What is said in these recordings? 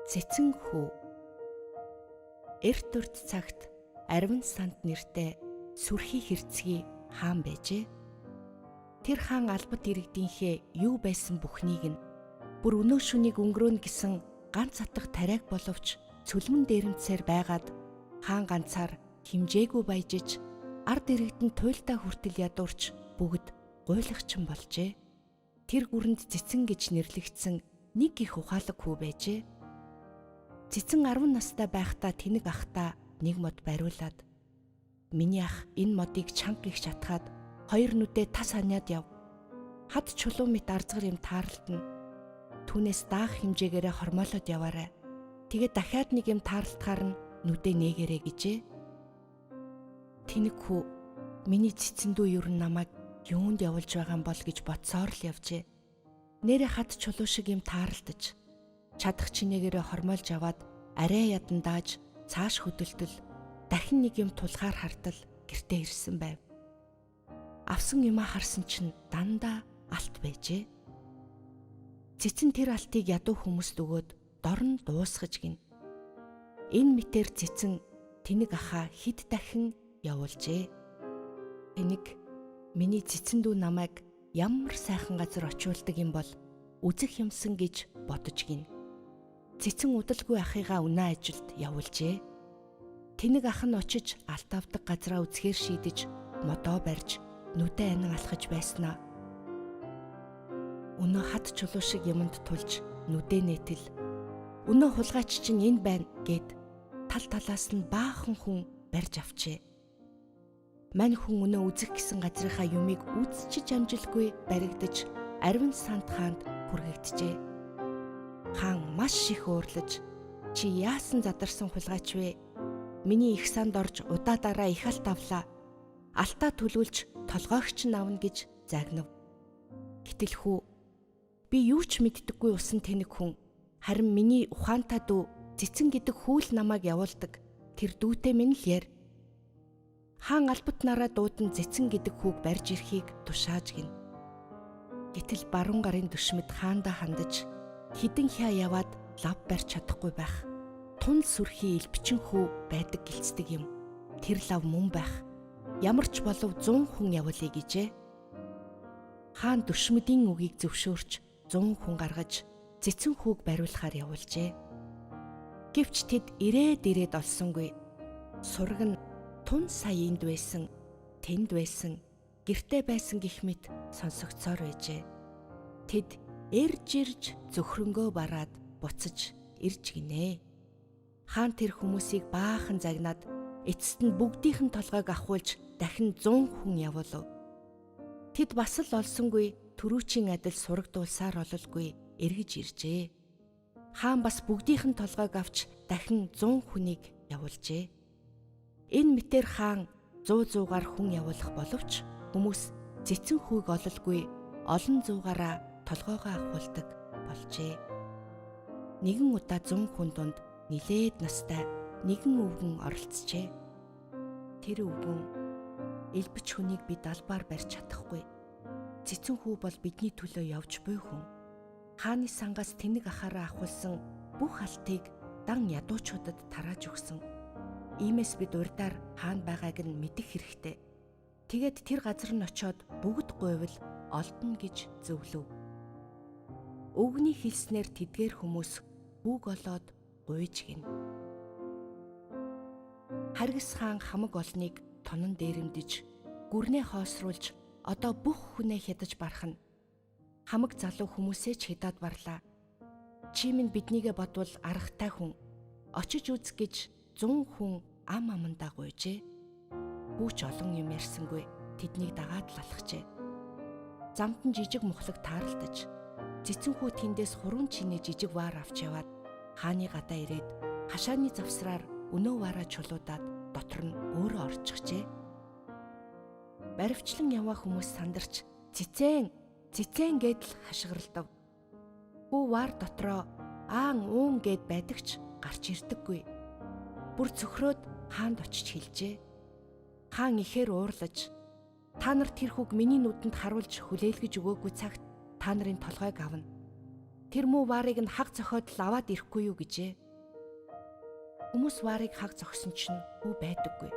Цэцэн хүү. Эрт урт цагт Арвин санд нэртэй сүрхий хэрцгий хаан байжээ. Тэр хаан албат иргэдийнхээ юу байсан бүхнийг нь бүр өнөө шүнийг өнгөрөөнө гэсэн ганц атга тариаг боловч цөлмөн дээрэмцээр байгаад хаан ганцаар химжээгүй баяжиж ард иргэдэн туйлдаа хүртэл ядуурч бүгд гуйлагчин болжээ. Тэр гүрэнд цэцэн гэж нэрлэгдсэн нэг их ухаалаг хүү байжээ. Цэцэн 10 настай байхдаа тэнэг ахтаа нэг мод бариулаад "Миний ах энэ модыг чанга их шатгаад хоёр нүдээ тас ханиад яв. Хад чулуу мэт арзгар юм таарлтна. Түүнээс даах хэмжээгээрээ хормоолоод яваарай. Тэгээд дахиад нэг юм таарлтахаар нь нүдээ нээгээрэй" гэжээ. Тэнэг хүү миний цэцэн дүү юу намайг юунд явуулж байгаа юм бол гэж бодсоор л явжээ. Нэрэ хад чулуу шиг юм таарлтаж чадах чинээгээрээ хормоолж аваад арай ядан дааж цааш хөдөлтөл дахин нэг юм тулгаар хартал гэртээ ирсэн байв. Авсан юмаа харсан чинь дандаа алт байжээ. Цэцэн тэр алтыг ядуу хүмүүст өгөөд дор нь дуусгаж гин. Энэ мэтэр цэцэн тэнэг ахаа хэд дахин явуулжээ. Тэнэг миний цэцэн дүү намайг ямар сайхан газар очиулдаг юм бол үзэх юмсан гэж бодож гин. Цэцэн удалгүй ахыгаа үнэ ажилд явуулжээ. Тэнэг ах нь очиж алт авдаг газраа үзэхээр шийдэж модоо барьж нүдэ анин алхаж байснаа. Өнөө хад чулуу шиг юмд тулж нүдэ нээтэл "Өнөө хулгайч чинь энэ байна" гэд тал талаас нь баахан хүн барьж авчээ. Мань хүн өнөө үзэх гэсэн газрынхаа юмыг үзчиж амжилгүй баригдаж Арвин санд хаанд хүргэгджээ. Хаан маш их уурлаж "Чи яасан задарсан хулгайч вэ? Миний их санд орж удаадараа их алт авлаа. Алтаа төлүүлж толгойгч нь авна" гэж загнав. Гэтэл хүү "Би юу ч мэддэггүй усан тэнэг хүн. Харин миний ухаантай дүү цэцэн гэдэг хүүл намайг явуулдаг. Тэр дүүтэй минь л яар." Хаан албат нараа дуудан цэцэн гэдэг хүүг барьж ирэхийг тушааж гин. Гэтэл баруун гарын дүшмэд хаандаа хандаж хідэн хяа яваад лав барьж чадахгүй байх. Тун сүрхий элбчин хүү байдаг гэлцдэг юм. Тэр лав мөн байх. Ямар ч болов 100 хүн явуулъя гэжээ. Хаан дүшмэдийн үгийг зөвшөөрч 100 хүн гаргаж цэцэн хүүг бариулахаар явуулжээ. Гэвч тэд ирээд олсонгүй. Сураг нь тун сая энд байсан, тэнд байсан, гэртээ байсан гэх мэт сонсогцоор байжээ. Тэд эрж ирж зөвхрөнгөө бараад буцаж ирж гинэ. Хаан тэр хүмүүсийг баахан загнаад эцэст нь бүгдийнхэн толгойг ахуулж дахин 100 хүн явуулав. Тэд бас л олсонгүй төрүүчийн адил сурагдуулсаар ололгүй эргэж иржээ. Хаан бас бүгдийнхэн толгойг авч дахин 100 хүнийг явуулжээ. Энэ мэтэр хаан 100-100-аар хүн явуулах боловч хүмүүс цэцэн хүүг ололгүй олон зуугаараа толгойгоо ахуулдаг болжээ. Нэгэн удаа 100 хүн дунд нилээд настай нэгэн өвгөн оролцжээ. Тэр өвгөн "Элбэж хүнийг би далбаар барьж чадахгүй. Цэцэн хүү бол бидний төлөө явж буй хүн. Хааны сангаас тэнэг ахаараа ахуулсан бүх алтыг дан ядуучуудад тарааж өгсөн. Иймээс бид урдаар хаан байгааг нь мэдэх хэрэгтэй. Тэгээд тэр газар нь очиод бүгд гуйвал олдно" гэж зөвлөв. Өвгний хэлснээр тэдгээр хүмүүс бүг олоод гуйж гин. Харгас хаан хамаг олныг тонон дээрэмдэж гүрнээ хоосруулж одоо бүх хүнээ хядаж барах нь. Хамаг залуу хүмүүсээ ч хядаад барлаа. "Чи минь биднийгээ бодвол аргатай хүн. Очиж үз" гэж 100 хүн ам амандаа гуйжээ. Хүүч олон юм ярьсангүй тэднийг дагаад л алхажээ. Замд нь жижиг мухлаг таарлтаж цэцэн хүү тэндээс хуруун чинээ жижиг ваар авч яваад хааны гадаа ирээд хашааны завсраар өнөө ваараа чулуудаад дотор нь өөрөө орчихжээ. Баривчлан яваа хүмүүс сандарч "Цэцэн, цэцэн" гэдэл хашгиралдав. Хүү ваар дотроо аан уун гэд байдагч гарч ирдэггүй. Бүр цөхрөөд хаанд очиж хэлжээ. Хаан ихээр уурлаж "Та нар тэр хүүг миний нүдэнд харуулж хүлээлгэж өгөөгүй цагт та нарын толгойг авна. тэр муу ваарыг нь хаг зохиод аваад ирэхгүй юу гэжээ. Хүмүүс ваарыг хаг зогсон чинь хүү байдаггүй.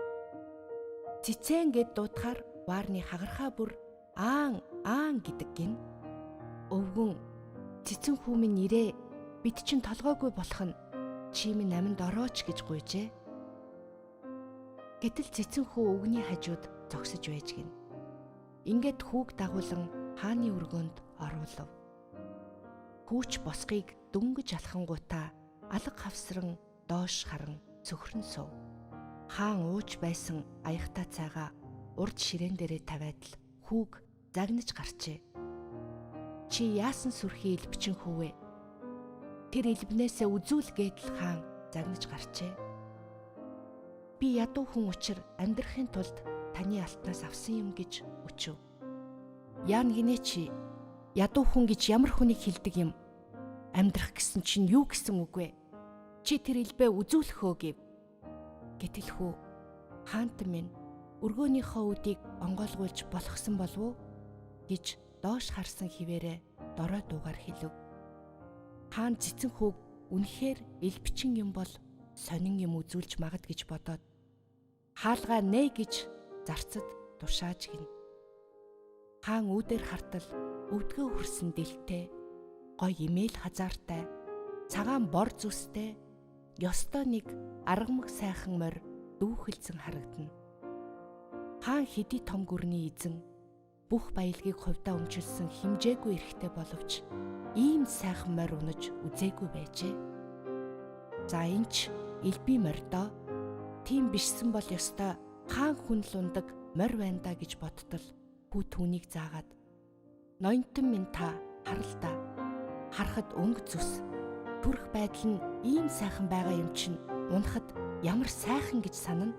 Цэцэн гэд дуудахаар ваарны хагархаа бүр аан аан гэдэг гин. Өвгөн цэцэн хүү минь ирээ, бид чинь толгойгүй болох нь чи минь аминд орооч гэж гуйжээ. Гэтэл цэцэн хүү өвгний хажууд зогсож байж гин. Ингээд хүүг дагуулan хааны өргөөнд оруулав. Хүүч босхийг дөнгөж алхангуудаа алга хавсран доош харан цөхрөн сув. Хаан ууж байсан аягтай цайгаа урд ширээн дээрээ тавиад л хүүг загнаж гарчээ. Чи яасан сүрхий элбчин хүүвэ? Тэр элбнээсээ үзүүл гэдэл хаан загнаж гарчээ. Би ядуу хүн учир амьдрахын тулд таны алтнаас авсан юм гэж өчөв. Яан гинэ чи ядуу хүн гэж ямар хүнийг хэлдэг юм? Амьдрах гэсэн чинь юу гэсэн үг вэ? Чи тэр элбээ үзүүлэхөө гэв. Гэтэл хүү хаант минь өргөөнийхөө үдийг онгойлгуулж болгосон болов уу гэж доош харсан хിവэрэ дорой дуугаар хэлв. Хаан цэцэн хүүг үнэхээр элбчин юм бол сонин юм үзүүлж магад гэж бодоод хаалгаа нэ гэж зарцад тушааж гин. Хаан үүдээр хартал өвдгөө хүрсэн дэлтэй, гой имэйл хазаартай, цагаан бор зүстэй, ёстой нэг аргамаг сайхан морь дүүхэлцэн харагдана. Хаан хэдий том гүрний эзэн бүх баялагийг хувьдаа өмчилсөн химжээгүй эрхтэй боловч ийм сайхан морь унаж үзээгүй байжээ. За энэч элби морьдоо тийм бишсэн бол ёстой хаан хүн л ундаг морь байна да гэж бодтол хүү түүнийг заагаад ноёнтон минь та харал да. Харахад өнгө зүс төрх байдал нь ийм сайхан байгаа юм чинь унахад ямар сайхан гэж санана.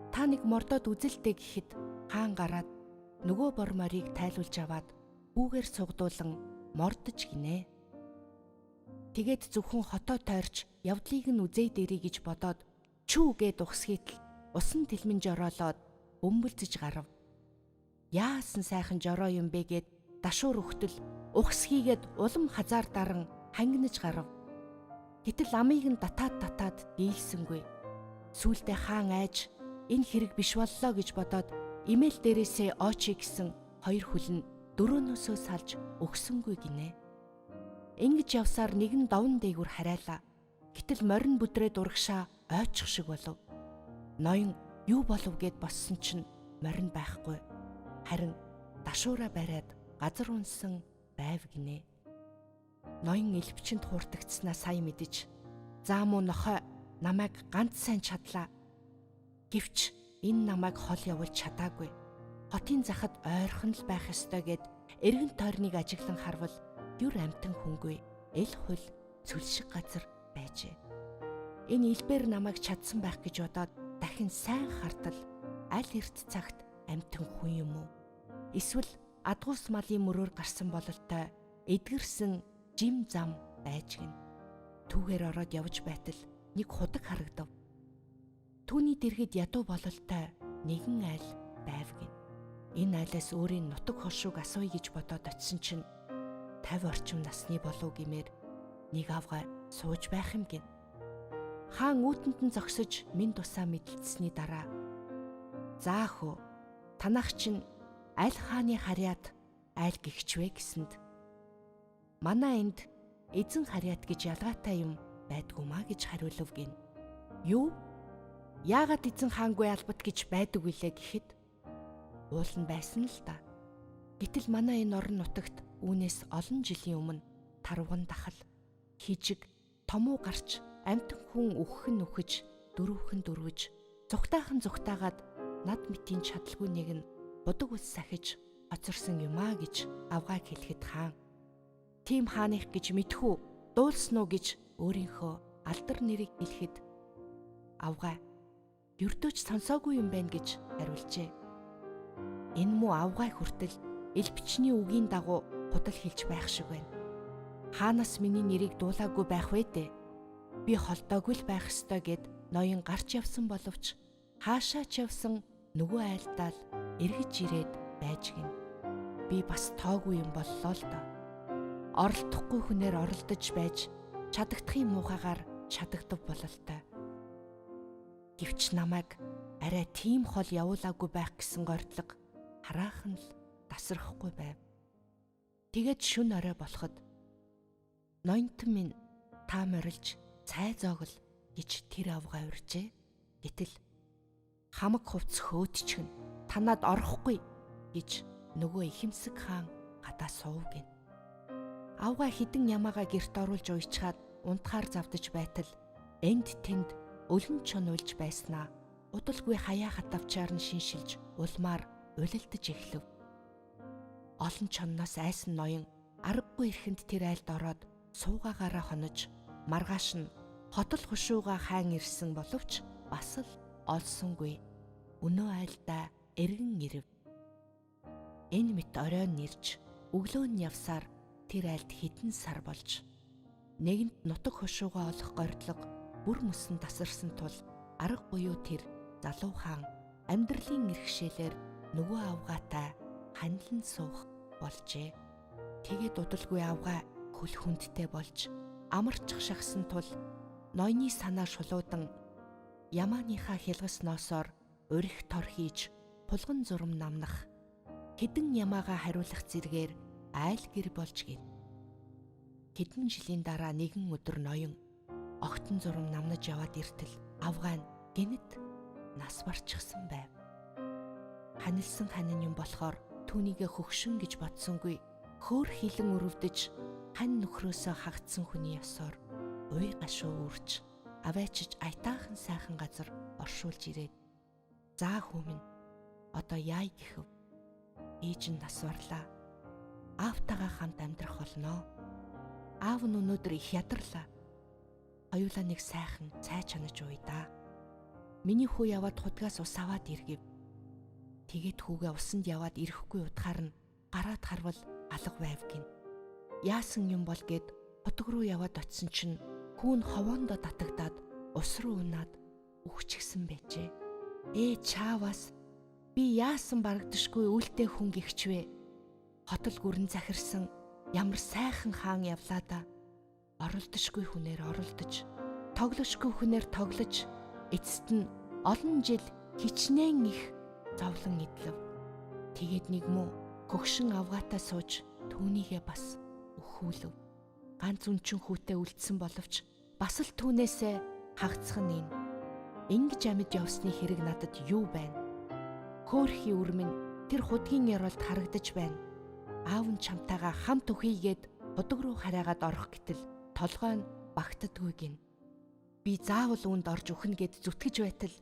Та нэг мордоод үзэлтэй гэхэд хаан гараад нөгөө бор морийг тайлуулж аваад хүүгээр сугдуулан мордож гинэ. Тэгээд зөвхөн хотоо тойрч явдлыг нь үзэй дээрий гэж бодоод чүү гэд ухсгийтэл усан тэлмэн жороолоод бөмбөлзөж гарав. Яасан сайхан жороо юм бэ гэд дашуур өгтөл ухсгийгээд улам хазаар даран хангинаж гарав. Гэтэл амийг нь татаад дийлсэнгүй. Сүүлдээ хаан айж энэ хэрэг биш боллоо гэж бодоод имэйл дээрээсээ очи гэсэн хоёр хүлэн дөрөөнөөсөө салж өгсөнгүй гинэ. Ингэж явсаар нэгэн довн дээгүр хараалаа. Гэтэл морин бүдрээд урагшаа ойчих шиг болов. Ноён юу болов гэд боссон чинь морин байхгүй. Харин дашуура бариад газар унсан байв гинэ. Ноён элбчэнд хууртагдснаа сая мэдэж заа муу нохой намайг ганц сайн чадлаа. Гэвч энэ намайг хол явуулж чадаагүй. Хотын захад ойрхон л байх ёстой гэд эргэн тойрныг ажиглан харвал юр амтан хүнгүй эл хул цүл шиг газар байжээ. Энэ илбээр намайг чадсан байх гэж бодоод дахин сайн хартал аль эрт цагт амтан хүн юм уу? Эсвэл адгуус малын мөрөөр гарсан бололтой эдгэрсэн жим зам байж гин. Түүгээр ороод явж байтал нэг худаг харагдав. Түүний дэргэд ядуу бололтой нэгэн айл байв гин. Энэ айлаас өөрийн нутаг хошууг асууя гэж бодоод очисон чинь 50 орчим насны болов гэмээр нэг авгай сууж байх юм гин. Хаан үүтэнд нь зогсож минь тусаа мэдэлцсэний дараа "Заах уу, танах чинь аль хааны харьяат аль гихчвэ" гэсэнд "Манай энд эзэн харьяат гэж ялгаатай юм байдгүй маа" гэж хариулв гин. "Юу? Яагаад эзэн хаангүй албат гэж байдаг вүлээ" гэхэд уул нь байсан л да. Гэтэл манай энэ орон нутагт үүнээс олон жилийн өмнө тарвган дахал хижиг томуу гарч амтан хүн үххэн нүхэж дөрвөн дөрвөж зүгтаахан зүгтаагаад над мэтийн чадалгүй нэг нь будаг ус сахиж хоцорсон юм а гэж авгааг хэлэхэд хаан "Тийм хааных гэж мэдхүү дуулсан уу" гэж өөрийнхөө алдар нэрийг хэлэхэд авгаа "Юрдөөч сонсоогүй юм байна" гэж хариулжээ. Энэ муу авгай хүртэл элбчний үгийн дагуу худал хэлж байх шиг байна. Хаанаас миний нэрийг дуулаагүй байх вэ дээ? Би холдоогүй л байх ёстой гэд ноён гарч явсан боловч хаашаач явсан нөгөө айлдаа л эргэж ирээд байж гин. Би бас тоогүй юм боллоо л доо. оролдохгүй хүнээр оролдож байж чадагдахын муухайгаар чадагдав бололтой. Гэвч намайг арай тийм хол явуулаагүй байх гэсэн гордлого хараахан л тасрахгүй байв. Тэгээд шүн орой болоход ноёнтон минь та морилж цай зоогл гэж тэр авгаа урьжээ. Гэтэл хамаг хувцс хөөтчихнэ. Танад орохгүй гэж нөгөө ихэмсэг хаан гадаа суув гин. Авгаа хідэн ямаагаа герт оруулж уйчхаад унтахаар завдаж байтал энд тэнд өлөн чон уйлж байснаа удалгүй хаяа хатавчаар нь шиншилж улмаар улилдаж эхлэв. Олон чонноос айсан ноён аргагүй ирэхэнд тэр айлд ороод суугаагаараа хонож маргааш нь хотол хушууга хаан ирсэн боловч бас л олсонгүй өнөө айлдаа эргэн ирэв. Энэ мэт оройн нэрж өглөө нь явсаар тэр айлд хэдэн сар болж нэгэнд нутаг хушууга олох гордлого бүр мөсөн тасарсан тул арга буюу тэр залуу хаан амьдралын иргэшээлээр нөгөө авгаатай ханилан суух болжээ. Тэгээд удалгүй авгаа хөл хүндтэй болж амарчих шахсан тул ноёны санаа шулуудан ямааныхаа хялгас ноосоор урих тор хийж пулган зурм намнах хэдэн ямаагаа хариулах зэргээр айл гэр болж гин. Хэдэн жилийн дараа нэгэн өдөр ноён огтон зурм намнаж яваад иртэл авгаа нь гэнэт нас барчихсан байв. Ханилсан ханин юм болохоор түүнийгээ хөгшин гэж бодсонгүй хөөр хилэн өрөвдөж хань нөхрөөсөө хагдсан хүний ёсоор уй гашуу үрж аваачиж аятаахан сайхан газар оршуулж ирээд заа хүмүн одоо яй гэхэв. Ээж нь нас барлаа. Аавтайгаа хамт амьдрах болно. Аав нь өнөөдөр их ядарлаа. Хоёулаа нэг сайхан цай чанаж ууя да. Миний хүү яваад худгаас ус аваад иргэв. Тэгээд хүүгээ усанд яваад ирэхгүй утгаар нь гараад харвал алга байв гин. Яасан юм бол гэд хотог руу яваад очисон чинь хүү нь ховоондоо татагдаад ус руу унаад үхчихсэн байжээ. Чаавас би яасан барагдашгүй үлдээ хүн гихчвэ. Хотол гүрэн захирсан ямар сайхан хаан явлаа да. Оролдошгүй хүнээр оролдож, тоглошгүй хүнээр тоглож, эцэст нь олон жил хичнээн их зовлон идлав. Тэгээд нэг муу хөгшин авгаатай сууж түүнийгээ бас өхүүлв. Ганц үнчин хүүтэй үлдсэн боловч бас л түүнээсээ хагацх нь энэ. Ингэж амьд явсны хэрэг надад юу байна? Хөөрхий үрмэн тэр худгийн яролд харагдаж байна. Аав нь чамтайгаа хамт өхийгээд худаг руу хараагаад орох гэтэл толгой нь багтдаггүй гин. Би заавал үүнд орж өхнө гэд зүтгэж байтал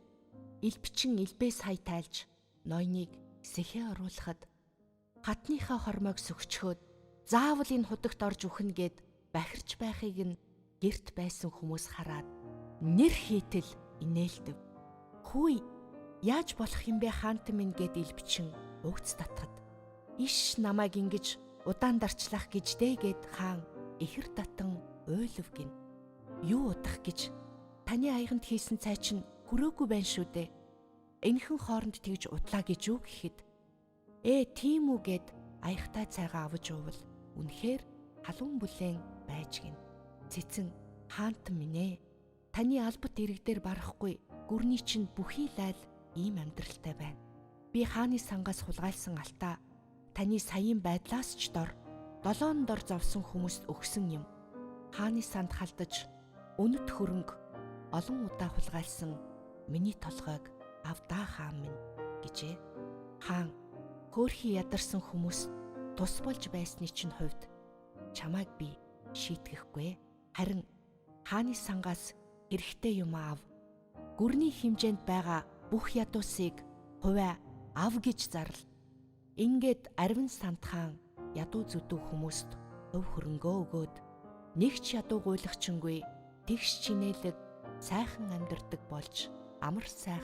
ил бичин илбээс хай тайлж ноёныг сэхээ оруулахад хатныхаа хормойг сөгчхөөд заавал энэ худагт орж өхнө гэд бахирч байхыг нь гэрт байсан хүмүүс хараад нэр хийтэл инээлдэв. Хүй яаж болох юм бэ хаант минь гэд ил бичин угц татхад иш намайг ингэж удаан дарчлах гэж дээ гэд хаан ихэр татан уйлв гин. Юу удах гэж таны аяганд хийсэн цай чинь хүрээгүй байна шүү дээ. Энэхэн хооронд тэгж удлаа гэж юу гэхэд тийм үү гэд аягтай цайгаа авч уувал үнэхээр халуун бүлээн байж гин. Цэцэн хаантан минь ээ. Таны албат ирэг дээр барахгүй гүрний чинь бүхий лайл ийм амьдралтай байна. Би хааны сангаас хулгайлсан алтаа таны саяын байдлаас ч дор 7 дор зовсон хүмүүст өгсөн юм. Хааны санд халдаж өнөд хөрөнгө олон удаа хулгайлсан миний толгойг авдаа хаан минь гэжээ. Хаан хөөрхий ядарсан хүмүүс тус болж байсны чинь хувьд чамайг би шийтгэхгүй. Харин хааны сангаас хэрэгтэй юм аав. Гүрний хэмжээнд байгаа бүх ядуусыг хувиа ав гэж зарлал. Ингээд арвин санд хаан ядуу зүдүү хүмүүст өв хөрөнгөө өгөөд нэг ч ядуу гуйлагчингүй тэгш чинээлэг сайхан амьдардаг болж амар сайхан